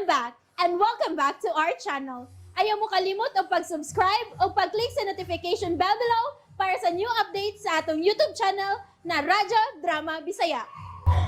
back and welcome back to our channel. Ayaw mo kalimot o pag-subscribe o pag-click sa notification bell below para sa new updates sa atong YouTube channel na Radyo Drama Bisaya.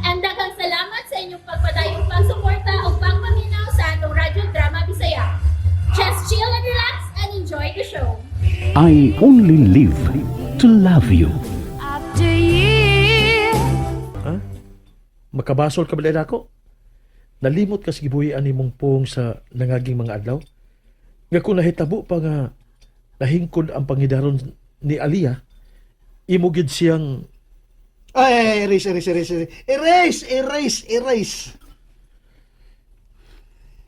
And daghang salamat sa inyong pagpadayong pagsuporta o pagpaminaw sa atong Radyo Drama Bisaya. Just chill and relax and enjoy the show. I only live to love you. After years. Ha? Makabasol ka ba ako? Nalimot ka sa gibuhian ni mong pong sa nangaging mga adlaw? Nga kung nahitabo pa nga nahingkod ang pangidaron ni Aliyah, imugid siyang... Ay, erase!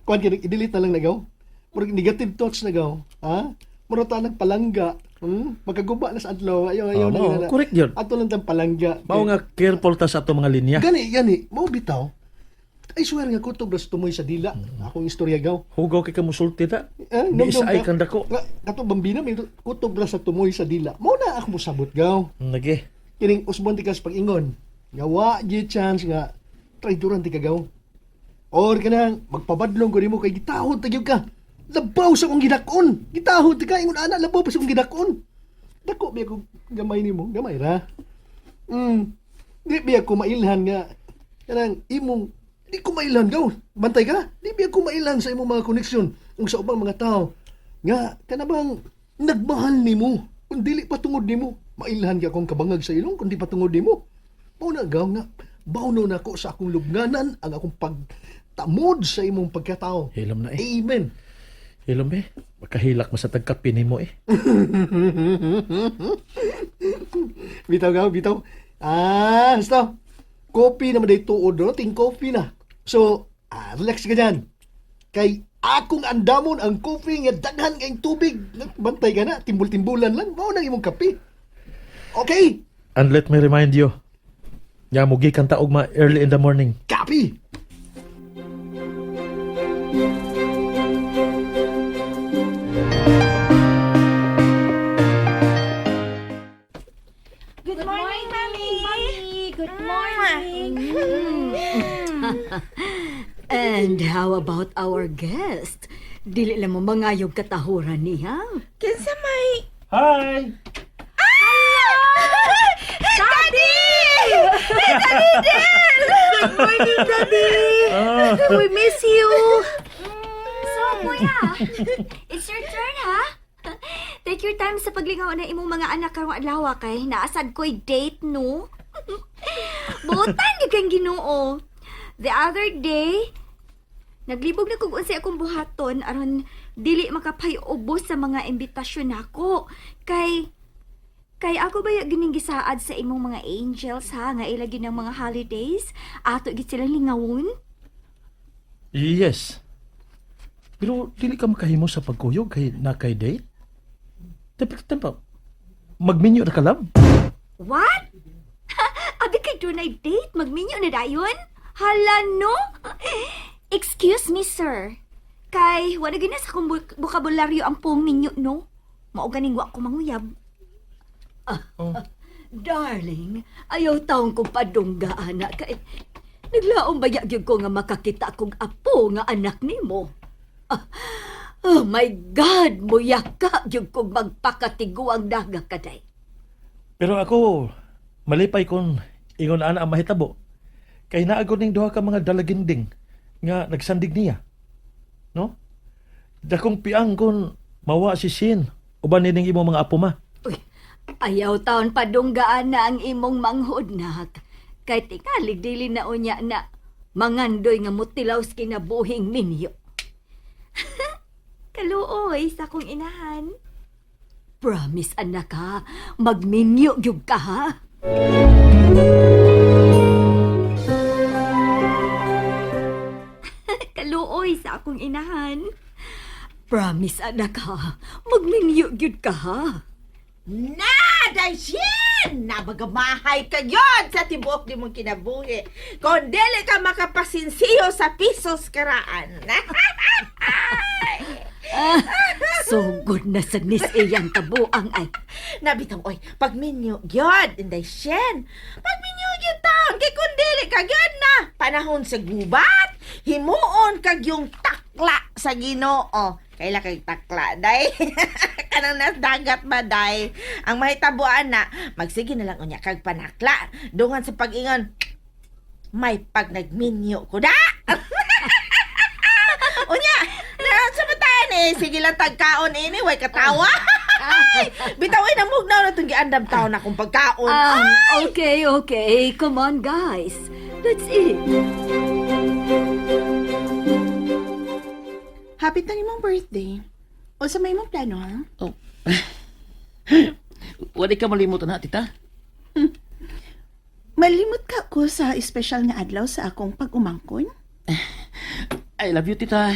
Kuhan ka, i-delete na lang nagaw. Murag negative thoughts nagaw. Ha? Murag ta nagpalangga. Magkaguba na sa adlaw. Ayaw na. Correct yun. Ato lang tang palangga. Mao nga careful ta sa ato mga linya. Gani. Mao bitaw. I swear nga kutob ras tumoy sa dila. Akong istorya gaw. Hugaw kay kamusulti ta. Nom-nom Niisay ka. kang dako. Kato bambina, may kutob ras sa tumoy sa dila. Mao na ako mosabot gaw. Nage. Kining usbon ti kas pag-ingon. Nga wa di chance nga traidoran ti kagaw. Or kanang magpabadlong ko nimo kay gitahod tagyog ka. Labaw sa kong gidakon. Gitahod ti ka ingon ana labaw pa sa kong gidakon. Dako biya ko gamay nimo, gamay ra. Di biya ko mailhan nga kanang imong di ko mailhan gaw. Bantay ka. Di biya ko mailhan sa imong mga koneksyon ug sa ubang mga tao. Nga kanabang nagmahal nimo. Kung dili patungod nimo, mailhan ka akong kabangag sa ilong kundi patungod nimo. Mao na gaw nga bawno na ko sa akong lubnganan ang akong pagtamod sa imong pagkatao. Hilom na eh. Amen. Hilom eh. Makahilak mo sa tagkapin mo eh. Bitaw gaw, bitaw. Basta. Coffee naman day tuod, no? Ting coffee na. So, relax ka dyan. Kay akong andamon ang coffee nga daghan kayong tubig. Bantay ka na, timbul-timbulan lang. Mao nang imong kape. Okay? And let me remind you, nga mugi kang taog early in the morning. Kape! Good morning, Mommy. Good morning! And how about our guest? Dili lang mo mangayog katahuran niya. Kinsa may... Hi! Daddy! Daddy Del! Good morning, Daddy! We miss you! So, kuya, it's your turn, ha? Take your time sa paglingaw na imong mga anak karong adlaw kay naasad ko'y date, no? Butan gyud kang Ginoo. The other day, naglibog na kog unsay akong buhaton aron dili makapay-ubos sa mga imbitasyon nako. Kay ako ba gining gisaad sa imong mga angels ha nga ilagi ng mga holidays ato gid silang lingawon? Yes. Pero dili ka makahimo sa pagkuyog kay nakay date? Tempa, magminyo na ka lab? What? Abi kay dunay date magminyo na dayon? Hala no? Excuse me, sir. Kay wala gina sa akong bokabularyo ang pong minyo, no? Mao ganing wa ko manguyab. Darling, ayaw taong kong padungga, anak. Kay naglaong baya gyud ko nga makakita kong apo nga anak nimo. Oh my God, muyaka gyud kong magpakatiguang daga kaday. Pero ako, malipay kon ingon ana ang mahitabo. Kay naagod ning duha ka mga dalaginding nga nagsandig niya. No? Dakong piang kon mawa si Sin uban ning imong mga apo ma. Uy, ayaw taon padunggaan na ang imong manghod nak. Kay tingalig dili na unya na mangandoy nga mutilaw sa kinabuhing minyo. Kaluoy sa akong inahan. Promise anak ha, magminyo gyud ka ha. Kaluoy sa akong inahan. Promise anak ha, magminyo gyud ka ha. Na! Daisyen! Nabagamahay ka yun sa tibok ni mong kinabuhi. Kung dili ka makapasinsiyo sa pisos karaan. Sugod na sa nis iyang tabuang ay. Nabitang, oy, pagminyo gyud, Daisyen. Pagminyo gyud taon, kay kung dili ka gyud na. Panahon sa gubat, himuon kag yung tak takla sa Ginoo. Kaila kay takla, day. Kanang nasdagat ba, day? Ang mahitabuan na, magsige na lang unya kag panakla. Dungan sa pag-ingon, may pag nagminyo ko da. Unya, sa matayan eh. Sige lang tagkaon ini, way katawa. Ay, bitawin na mugnaw na itong giandam taon akong pagkaon. Okay. Come on, guys. Let's eat. Happy na imong birthday. O sa may mong plano, ha? Oh. Wala ka malimutan na, tita. Malimot ka ko sa espesyal nga adlaw sa akong pag-umangkon. I love you, tita.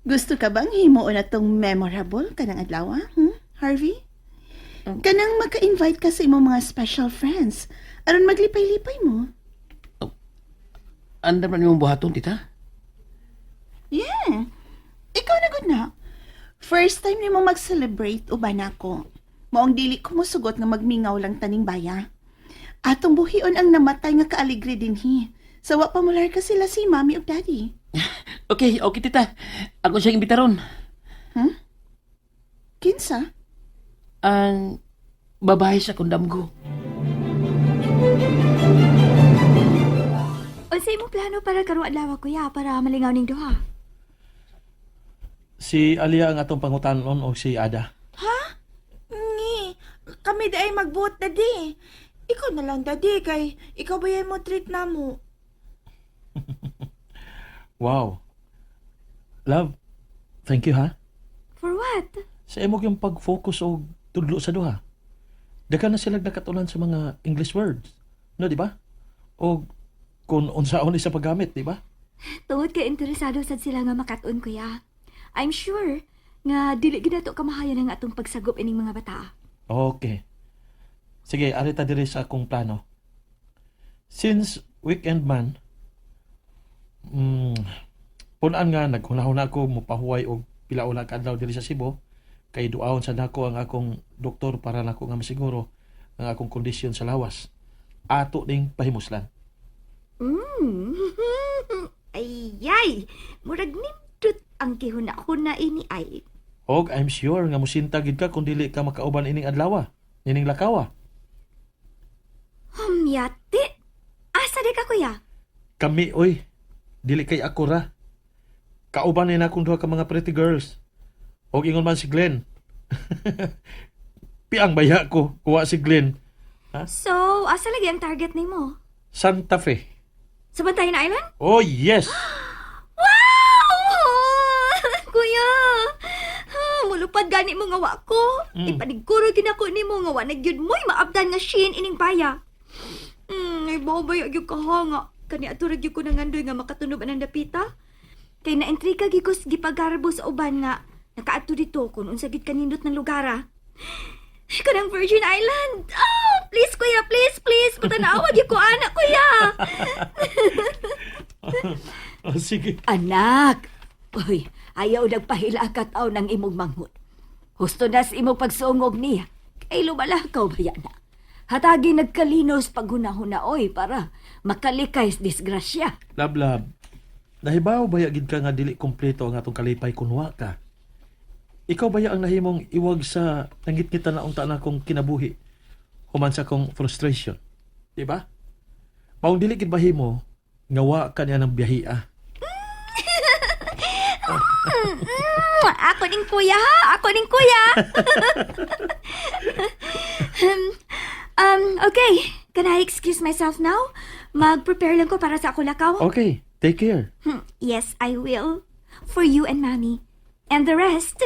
Gusto ka bang himuon na tong memorable kanang adlaw, ha? Harvey? Kanang maka-invite ka sa imong mga special friends aron maglipay-lipay mo. Andam na niyong buhaton, tita. Yeah. Ikaw na gud na. First time nimo mag-celebrate uban ako. Maong dili ko mosugot nga magmingaw lang taning baya. Atong buhion ang namatay nga kaaligre dinhi. Sawa pa mular ka sila si Mami ug Daddy. Okay, tita. Ako siyang imbitaron. Kinsa? Ang babae sa kundamgo. Unsa imong plano para karong adlaw, kuya, para malingaw ning duha? Si Alia ang atong pangutanon o si Ada. Ngi, kami di ay magbuot na di. Ikaw na lang, daddy, kay ikaw ba yan mo treat na mo? Wow. Love, thank you ha. For what? Sa imog yung pag-focus o tudlo sa duha. Daga na sila nakatulan sa mga English words. No, di ba? O kung unsaon sa paggamit, di ba? Tungod ka interesado sad sila nga makatun, kuya. I'm sure nga dili ginato kamahayan ang atong pagsagop ining mga bata. Okay. Sige, arita diri sa akong plano. Since weekend man, punan nga naghunahuna ako mopahuway og pila ulang adlaw diri sa Cebu kay duawon sa nako ang akong doktor para nako nga masiguro ang akong kondisyon sa lawas. Ato ding pahimuslan. Ay, murag nindot ang kihuna-huna ini ay. Og I'm sure nga musinta gid ka kung dili ka makauban ining adlaw, ining lakawa. Yati. Asa di ka, kuya? Kami oy, dili kay ako ra. Kauban ni na akong duha ka mga pretty girls. Og ingon man si Glenn. Piang baya ko kuha si Glenn. So, asa lagi ang target nimo? Santa Fe. Sa Bantayan Island? Oh yes. Wow! Kuya! Mulupad gani mo nga wa ko. Ipanigkuro ginako nimo nga wa nagyud mo'y maabdan nga shin ining baya. Ay bawbay gyud ka nga. Kani ato ra gyud ko nangandoy nga makatunob ang dapita. Kay naintriga gyud ko gipagarbo sa uban nga nakaadto dito kun unsa gid kanindot ng lugar. Kanang Virgin Island. Oh, please kuya, please. Patanawa gyud ko anak kuya. Oh, sige. Anak! Uy, ayaw nagpahila ka tao ng imong manghod. Husto na sa imong pagsungog niya. Kay lumalakaw ba yan na? Hatagi nagkalinos paghuna-huna oy para makalikay sa disgrasya. Lab. Nahibaw baya gid ka nga dili kompleto ang atong kalipay kunwa ka. Ikaw baya ang nahimong iwag sa nangit-ngitan na unta na akong kinabuhi. Human sa akong frustration. Di ba? Maong dili gid bahimo ngawa ka niya ng biyahia. Ako ning kuya, Okay. Can I excuse myself now? Mag-prepare lang ko para sa ako lakaw. Okay, take care. Yes, I will. For you and Mommy. And the rest.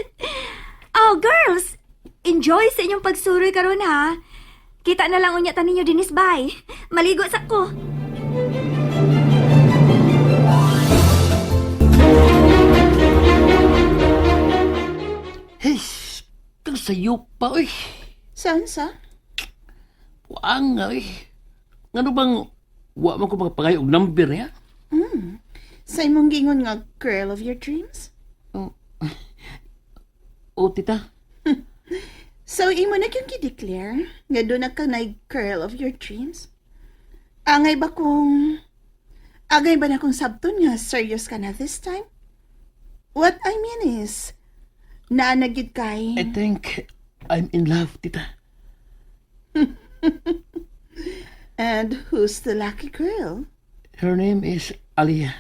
Oh, girls! Enjoy sa inyong pagsuroy karon ha. Kita na lang unya taninyo dinis, bye. Maligo sa ko. Hey, kang sayo pa, oy. Saan sa? Puang nga, oy. Ngano bang, wa man ko makapangay og number, ya? Sa imong gingon nga girl of your dreams? O, tita. So, imo na kyung gi-declare nga doon na ka na girl of your dreams? Angay ba kung Agay ba na kong sabton nga serious ka na this time? What I mean is, naanagid kay... I think I'm in love, tita. And who's the lucky girl? Her name is Aliyah.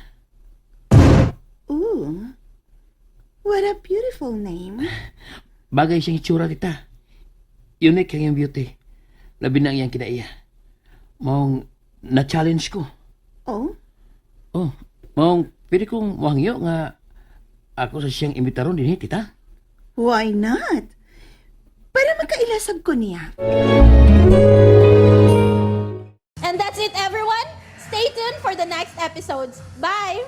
Ooh, what a beautiful name. Bagay siyang itsura, tita. Unique ang iyang beauty. Labi na ang iyang kinaiya. Maong na-challenge ko. Oh, Oh, maong pwede kong wangyo nga ako sa siyang imitaron din, tita. why not? Para makailasag ko niya. And that's it, everyone. Stay tuned for the next episodes. Bye!